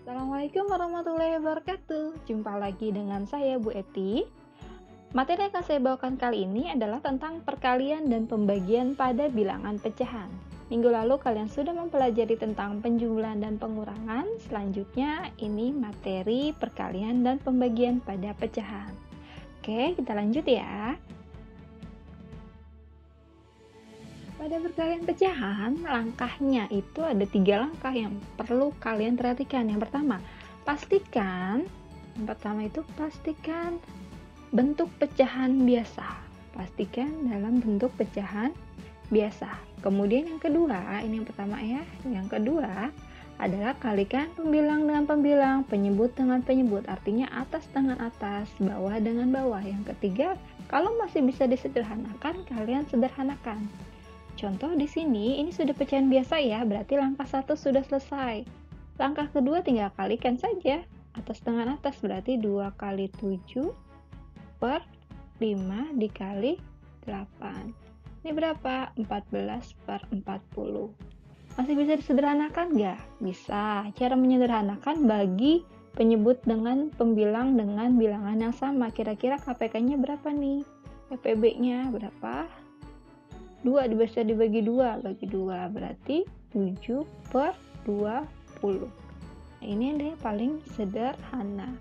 Assalamualaikum warahmatullahi wabarakatuh. Jumpa lagi dengan saya Bu Eti. Materi yang akan saya bawakan kali ini adalah tentang perkalian dan pembagian pada bilangan pecahan. Minggu lalu kalian sudah mempelajari tentang penjumlahan dan pengurangan. Selanjutnya ini materi perkalian dan pembagian pada pecahan. Oke, kita lanjut ya. Pada perkalian pecahan, langkahnya itu ada 3 langkah yang perlu kalian perhatikan. Yang pertama pastikan bentuk pecahan biasa. Pastikan dalam bentuk pecahan biasa. Kemudian yang kedua, ini yang pertama ya. Yang kedua adalah kalikan pembilang dengan pembilang, penyebut dengan penyebut. Artinya atas dengan atas, bawah dengan bawah. Yang ketiga, kalau masih bisa disederhanakan, kalian sederhanakan. Contoh di sini, ini sudah pecahan biasa ya, berarti langkah 1 sudah selesai. Langkah kedua tinggal kalikan saja, atas dengan atas, berarti 2 kali 7 per 5 dikali 8. Ini berapa? 14 per 40. Masih bisa disederhanakan nggak? Bisa. Cara menyederhanakan bagi penyebut dengan pembilang dengan bilangan yang sama. Kira-kira KPK-nya berapa nih? PPB-nya berapa? 2 bisa dibagi 2, berarti 7 per 20. Nah, ini yang paling sederhana.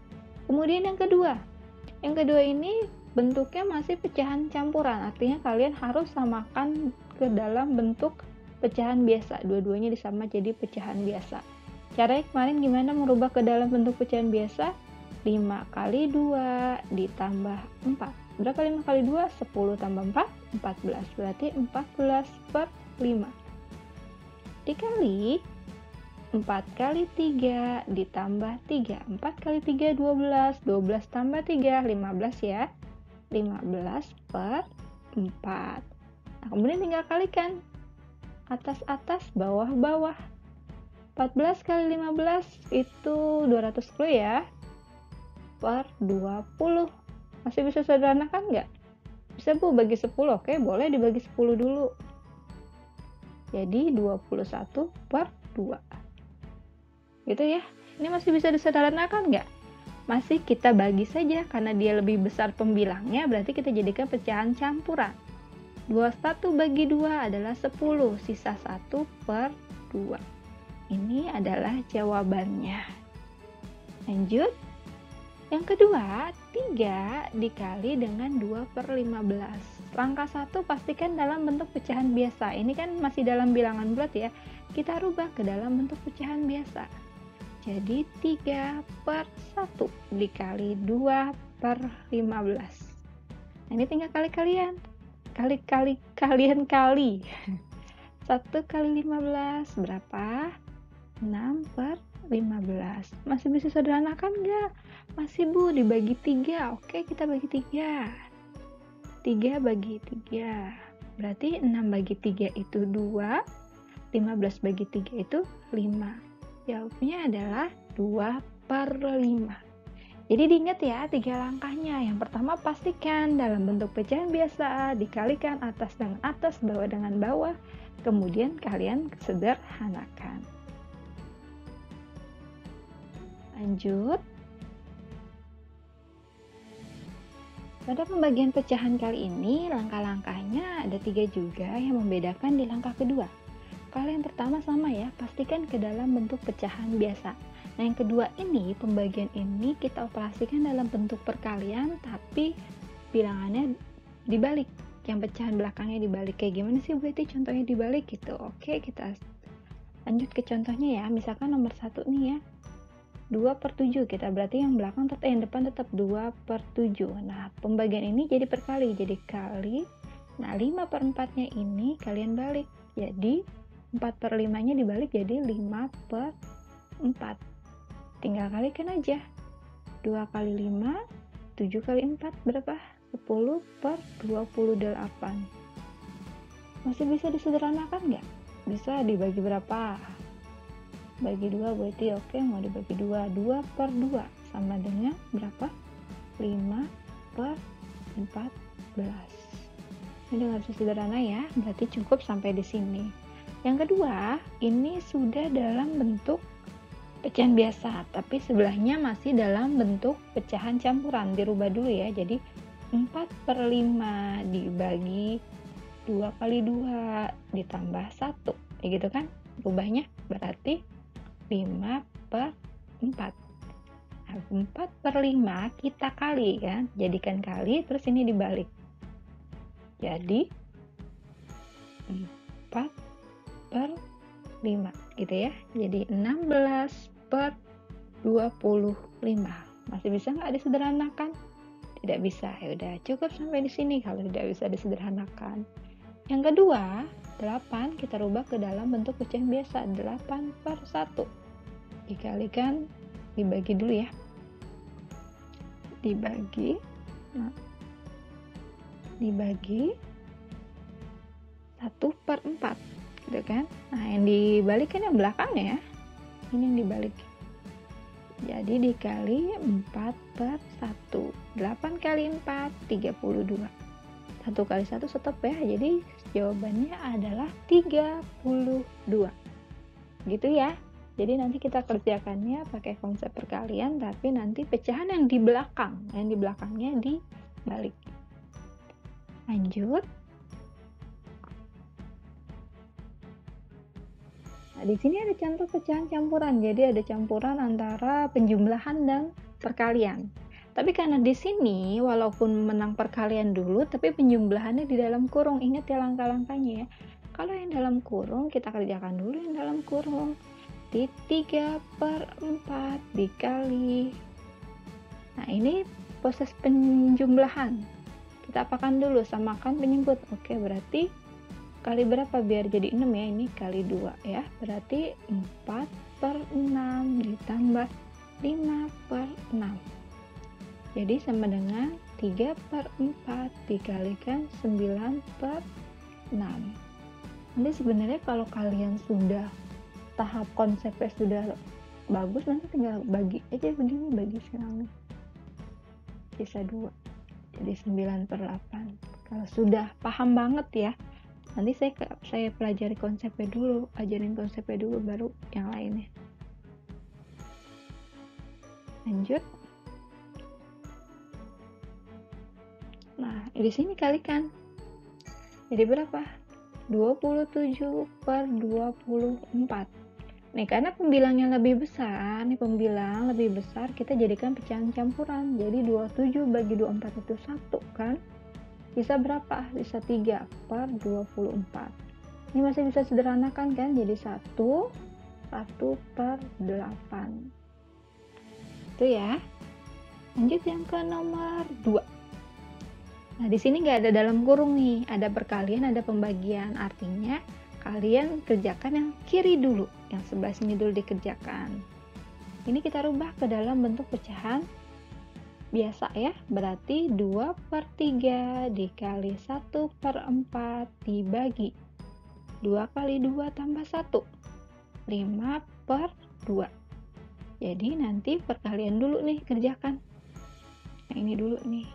Kemudian yang kedua ini bentuknya masih pecahan campuran, artinya kalian harus samakan ke dalam bentuk pecahan biasa. Dua-duanya disama jadi pecahan biasa. Caranya kemarin gimana merubah ke dalam bentuk pecahan biasa? 5 kali 2 ditambah 4. Berapa 5 kali 2? 10 tambah 4, 14. Berarti 14 per 5. Dikali 4 kali 3 ditambah 3. 4 kali 3, 12. 12 tambah 3, 15 ya. 15 per 4. Nah, kemudian tinggal kalikan. Atas-atas, bawah-bawah. 14 kali 15 itu 210 ya. Per 20. Masih bisa sederhanakan nggak? Bisa Bu, bagi 10. Oke, boleh dibagi 10 dulu. Jadi 21 per 2. Gitu ya. Ini masih bisa disederhanakan nggak? Masih kita bagi saja, karena dia lebih besar pembilangnya, berarti kita jadikan pecahan campuran. 21 bagi 2 adalah 10, sisa 1 per 2. Ini adalah jawabannya. Lanjut. Yang kedua, 3 dikali dengan 2 per 15. Langkah 1 pastikan dalam bentuk pecahan biasa. Ini kan masih dalam bilangan bulat ya. Kita rubah ke dalam bentuk pecahan biasa. Jadi 3 per 1 dikali 2 per 15. Nah, ini tinggal kali-kalian. Kalian kali. 1 kali 15 berapa? 6 per 15. Masih bisa sederhanakan nggak? Masih Bu, dibagi 3. Oke, kita bagi 3. 3 bagi 3. Berarti 6 bagi 3 itu 2. 15 bagi 3 itu 5. Jawabnya adalah 2 per 5. Jadi diingat ya 3 langkahnya. Yang pertama pastikan dalam bentuk pecahan biasa, dikalikan atas dengan atas, bawah dengan bawah. Kemudian kalian sederhanakan. Lanjut. Pada pembagian pecahan kali ini, langkah-langkahnya ada 3 juga yang membedakan di langkah kedua. Kalau yang pertama sama ya, pastikan ke dalam bentuk pecahan biasa. Nah, yang kedua ini, pembagian ini kita operasikan dalam bentuk perkalian, tapi bilangannya dibalik. Yang pecahan belakangnya dibalik. Kayak gimana sih Bu Eti contohnya dibalik gitu? Oke, kita lanjut ke contohnya ya. Misalkan nomor 1 nih ya. 2 per 7 kita, berarti yang belakang yang depan tetap 2 per 7. Nah, pembagian ini jadi perkali, jadi kali. Nah, 5 per 4 nya ini kalian balik, jadi 4 per 5 nya dibalik jadi 5 per 4. Tinggal kalikan aja. 2 kali 5, 7 kali 4 berapa? 10 per 28. Masih bisa disederhanakan nggak? Bisa dibagi berapa? Bagi 2 berarti oke, mau dibagi 2. 2 per 2 sama dengan berapa? 5 per 14. Ini dengan sederhana ya, berarti cukup sampai di sini. Yang kedua, ini sudah dalam bentuk pecahan biasa, tapi sebelahnya masih dalam bentuk pecahan campuran. Dirubah dulu ya, jadi 4/5 dibagi 2 kali 2 ditambah 1, kayak gitu kan rubahnya, berarti 5/4. Nah, 4/5 kita kali kan, jadikan kali, terus ini dibalik, jadi 4/5 gitu ya, jadi 16/25. Masih bisa nggak disederhanakan? Tidak bisa. Ya udah, cukup sampai di sini kalau tidak bisa disederhanakan. Yang kedua, 8 kita rubah ke dalam bentuk pecahan biasa, 8/1. Dikalikan, dibagi dulu ya. Dibagi 1/4, gitu kan. Nah, yang dibalik kan yang belakangnya ya. Ini yang dibalik. Jadi dikali 4/1. 8 kali 4, 32. 1 kali 1 stop ya. Jadi jawabannya adalah 32. Gitu ya. Jadi nanti kita kerjakannya pakai konsep perkalian, tapi nanti pecahan yang di belakangnya dibalik. Lanjut. Nah, di sini ada contoh pecahan campuran. Jadi ada campuran antara penjumlahan dan perkalian. Tapi karena di sini walaupun menang perkalian dulu, tapi penjumlahannya di dalam kurung. Ingat ya langkah-langkahnya ya. Kalau yang dalam kurung kita kerjakan dulu yang dalam kurung. Di 3/4 dikali. Nah, ini proses penjumlahan. Kita apakan dulu, samakan penyebut. Oke, berarti kali berapa biar jadi 6 ya, ini kali 2 ya, berarti 4/6 ditambah 5/6, jadi sama dengan 3/4 dikalikan 9/6. Nanti sebenarnya kalau kalian sudah tahap konsepnya sudah bagus, nanti tinggal bagi aja begini, bagi sekarang nih, sisa 2, jadi 9/8. Kalau sudah paham banget ya, nanti saya pelajari konsepnya dulu, ajarin konsepnya dulu, baru yang lainnya. Lanjut. Nah, di sini kalikan. Jadi berapa? 27/24. Nih, karena pembilangnya lebih besar, pembilang lebih besar, kita jadikan pecahan campuran. Jadi 27 bagi 24 itu 1 kan? Bisa berapa? Bisa 3/24. Ini masih bisa sederhanakan kan? Jadi 1/8. Itu ya. Lanjut yang ke nomor 2. Nah, di sini nggak ada dalam kurung nih, ada perkalian, ada pembagian. Artinya kalian kerjakan yang kiri dulu, yang sebelah sini dulu dikerjakan. Ini kita rubah ke dalam bentuk pecahan biasa ya, berarti 2/3 dikali 1/4 dibagi 2 kali 2 tambah 1, 5/2. Jadi nanti perkalian dulu nih, kerjakan yang ini dulu nih.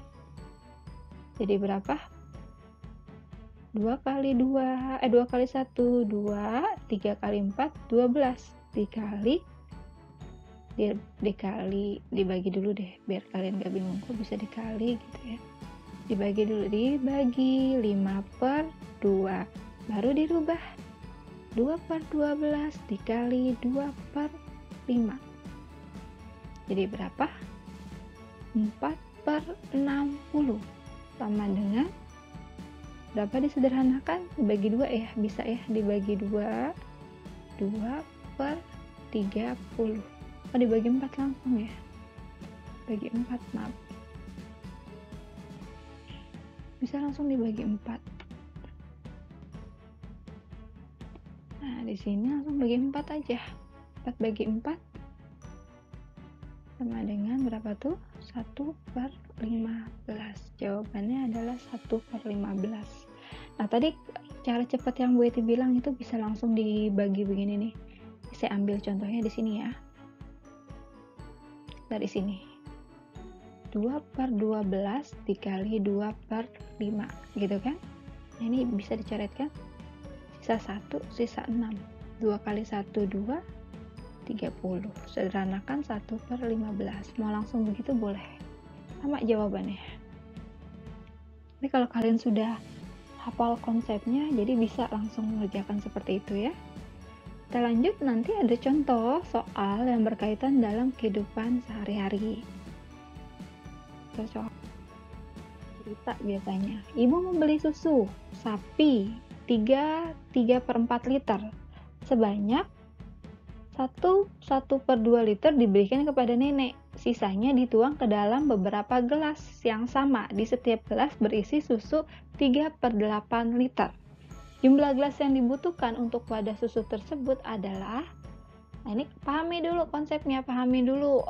Jadi berapa? 2 kali 1, 2, 3 kali 4, 12 dibagi dulu deh, biar kalian gak bingung kok bisa dikali gitu ya. Dibagi dulu, dibagi 5/2, baru dirubah 2/12 dikali 2/5. Jadi berapa? 4/60 sama dengan berapa disederhanakan? Dibagi 2 ya, bisa ya, dibagi 2, 2/30. Oh, dibagi 4 langsung ya, bagi 4, maaf, bisa langsung dibagi 4. Nah, di sini langsung bagi 4 aja. 4 bagi 4 sama dengan berapa tuh? 1/15. Jawabannya adalah 1/15. Nah, tadi cara cepat yang Bu Eti bilang itu bisa langsung dibagi begini nih. Saya ambil contohnya di sini ya. Dari sini. 2/12 dikali 2/5, gitu kan? Nah, ini bisa dicoretkan. Sisa 1, sisa 6. 2 kali 1, 2. 30. Sederhanakan 1/15. Mau langsung begitu boleh. Sama jawabannya. Tapi kalau kalian sudah hafal konsepnya, jadi bisa langsung mengerjakan seperti itu ya. Kita lanjut, nanti ada contoh soal yang berkaitan dalam kehidupan sehari-hari. Cocok. Cerita biasanya. Ibu membeli susu sapi 3/4 liter. Sebanyak 1/2 liter diberikan kepada nenek. Sisanya dituang ke dalam beberapa gelas yang sama. Di setiap gelas berisi susu 3/8 liter. Jumlah gelas yang dibutuhkan untuk wadah susu tersebut adalah, nah ini pahami dulu konsepnya, pahami dulu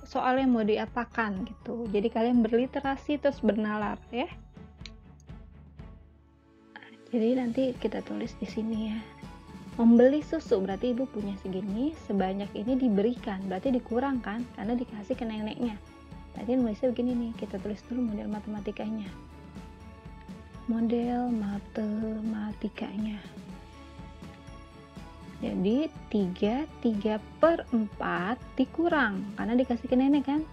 soalnya mau diapakan gitu. Jadi kalian berliterasi terus bernalar ya. Jadi nanti kita tulis di sini ya. Membeli susu berarti ibu punya segini, sebanyak ini diberikan, berarti dikurangkan karena dikasih ke neneknya. Tadi nulisnya begini nih, kita tulis dulu model matematikanya. Model matematikanya. Jadi 3/4 dikurang karena dikasih ke nenek kan.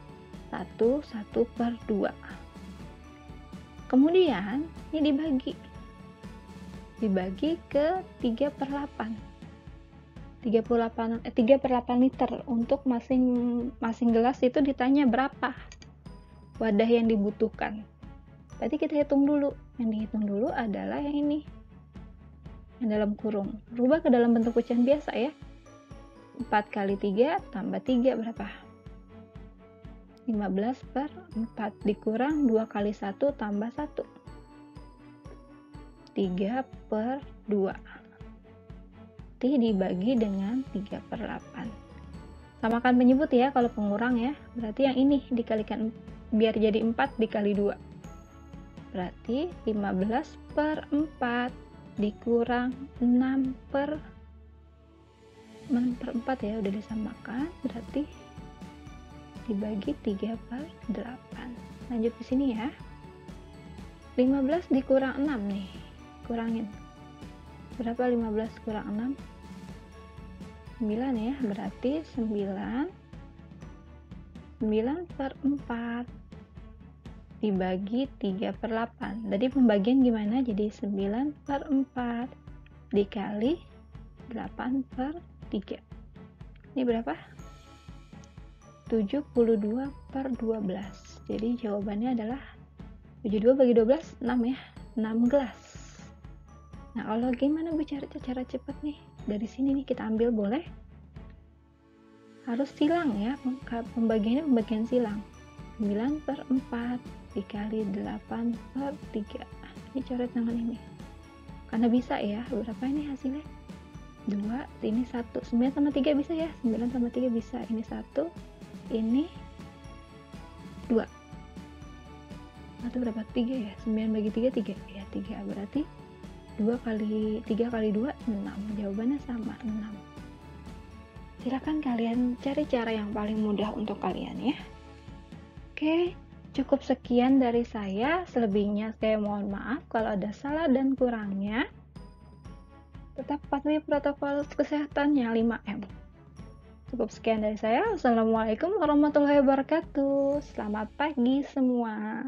1/2. Kemudian ini dibagi ke 3/8. 3/8 liter. Untuk masing gelas itu ditanya berapa wadah yang dibutuhkan. Berarti kita hitung dulu. Yang dihitung dulu adalah yang ini, yang dalam kurung. Rubah ke dalam bentuk pecahan biasa ya. 4 kali 3 tambah 3 berapa? 15/4 dikurang 2 kali 1 tambah 1. 3/2. Nanti dibagi dengan 3/8. Samakan penyebut ya kalau pengurang ya. Berarti yang ini dikalikan, biar jadi 4 dikali 2. Berarti 15/4 dikurang 6/4 ya, udah disamakan, berarti dibagi 3/8. Lanjut ke sini ya. 15 dikurang 6 nih, kurangin. Berapa 15 kurang 6? 9 ya, berarti 9/4 dibagi 3/8. Jadi pembagian gimana? Jadi 9/4 dikali 8/3. Ini berapa? 72/12. Jadi jawabannya adalah 72 bagi 12, 6 ya. 6 gelas. Nah, kalau gimana bicara cara cepat nih? Dari sini nih kita ambil boleh? Harus silang ya. Pembagiannya pembagian silang. 9/4 dikali 8/3. Ini coret tangan ini. Karena bisa ya. Berapa ini hasilnya? 2, ini 1. 9 sama 3 bisa ya? 9 sama 3 bisa. Ini 1, ini 2. Atau berapa? 3 ya? 9 bagi 3, 3. Ya, 3. Berarti 3 kali 2, 6. Jawabannya sama, 6. Silakan kalian cari cara yang paling mudah untuk kalian ya. Oke, cukup sekian dari saya. Selebihnya saya mohon maaf kalau ada salah dan kurangnya. Tetap patuhi protokol kesehatannya 5M. Cukup sekian dari saya. Wassalamualaikum warahmatullahi wabarakatuh. Selamat pagi semua.